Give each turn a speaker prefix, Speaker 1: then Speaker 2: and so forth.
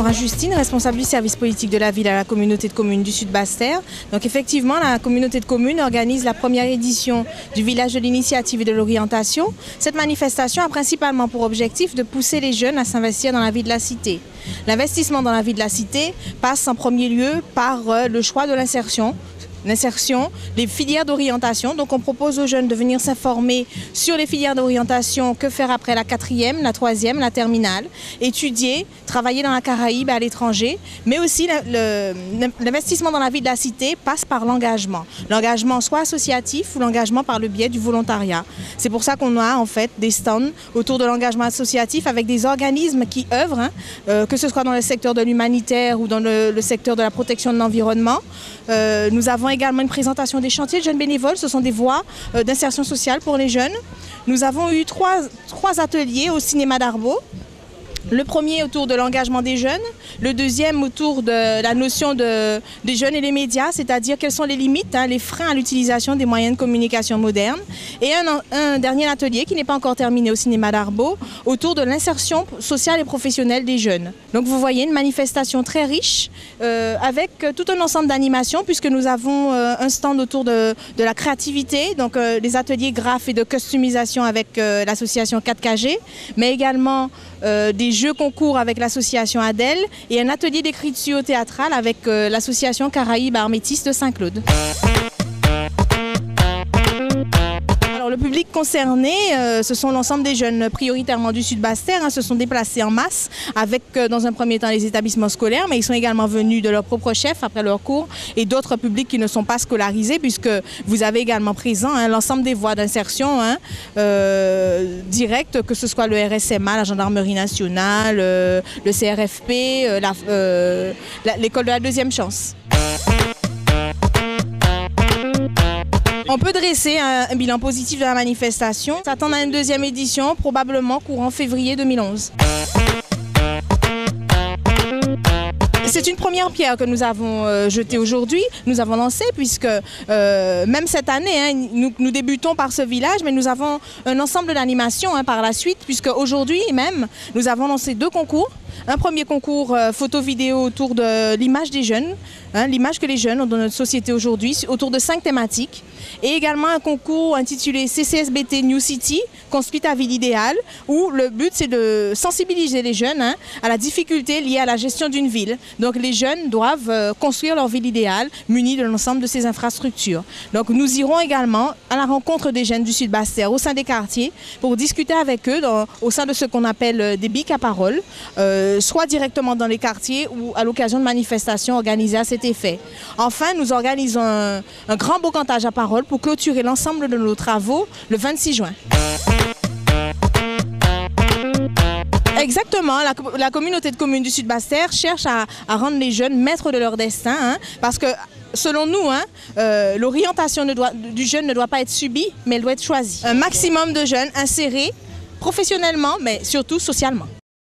Speaker 1: Laura Justine, responsable du service politique de la ville à la communauté de communes du Sud Basse-Terre. Donc effectivement, la communauté de communes organise la première édition du village de l'initiative et de l'orientation. Cette manifestation a principalement pour objectif de pousser les jeunes à s'investir dans la vie de la cité. L'investissement dans la vie de la cité passe en premier lieu par le choix de l'insertion, les filières d'orientation. Donc on propose aux jeunes de venir s'informer sur les filières d'orientation, que faire après la 4e, la 3e, la terminale, étudier, travailler dans la Caraïbe à l'étranger, mais aussi l'investissement dans la vie de la cité passe par l'engagement. L'engagement soit associatif ou l'engagement par le biais du volontariat. C'est pour ça qu'on a en fait des stands autour de l'engagement associatif avec des organismes qui œuvrent, que ce soit dans le secteur de l'humanitaire ou dans le secteur de la protection de l'environnement. Nous avons également une présentation des chantiers de jeunes bénévoles. Ce sont des voies d'insertion sociale pour les jeunes. Nous avons eu trois ateliers au cinéma d'Arbaud. Le premier autour de l'engagement des jeunes, le deuxième autour de la notion des jeunes et les médias, c'est-à-dire quelles sont les limites, les freins à l'utilisation des moyens de communication modernes. Et un dernier atelier qui n'est pas encore terminé au cinéma d'Arbaud, autour de l'insertion sociale et professionnelle des jeunes. Donc vous voyez une manifestation très riche avec tout un ensemble d'animations, puisque nous avons un stand autour de la créativité, donc des ateliers graphes et de customisation avec l'association 4KG, mais également des jeux concours avec l'association Adèle et un atelier d'écriture théâtrale avec l'association Caraïbes Arts Métis de Saint-Claude. Alors, le public concerné, ce sont l'ensemble des jeunes prioritairement du Sud Basse-Terre, se sont déplacés en masse avec dans un premier temps les établissements scolaires, mais ils sont également venus de leur propre chef après leur cours et d'autres publics qui ne sont pas scolarisés, puisque vous avez également présent l'ensemble des voies d'insertion directes, que ce soit le RSMA, la Gendarmerie nationale, le CRFP, l'école de la deuxième chance. On peut dresser un bilan positif de la manifestation. On s'attend à une deuxième édition, probablement courant février 2011. C'est une première pierre que nous avons jetée aujourd'hui, nous avons lancé, puisque même cette année, nous débutons par ce village, mais nous avons un ensemble d'animations par la suite, puisque aujourd'hui même, nous avons lancé 2 concours. Un premier concours photo-vidéo autour de l'image des jeunes, l'image que les jeunes ont dans notre société aujourd'hui, autour de 5 thématiques. Et également un concours intitulé CCSBT New City, construite à ville idéale, où le but c'est de sensibiliser les jeunes à la difficulté liée à la gestion d'une ville. Donc les jeunes doivent construire leur ville idéale, munis de l'ensemble de ces infrastructures. Donc nous irons également à la rencontre des jeunes du Sud Basse-Terre au sein des quartiers pour discuter avec eux au sein de ce qu'on appelle des bics à parole, soit directement dans les quartiers ou à l'occasion de manifestations organisées à cet effet. Enfin, nous organisons un grand bocantage à parole pour clôturer l'ensemble de nos travaux le 26 juin. Exactement, la communauté de communes du Sud Basse-Terre cherche à rendre les jeunes maîtres de leur destin, parce que selon nous, l'orientation du jeune ne doit pas être subie, mais elle doit être choisie. Un maximum de jeunes insérés professionnellement, mais surtout socialement.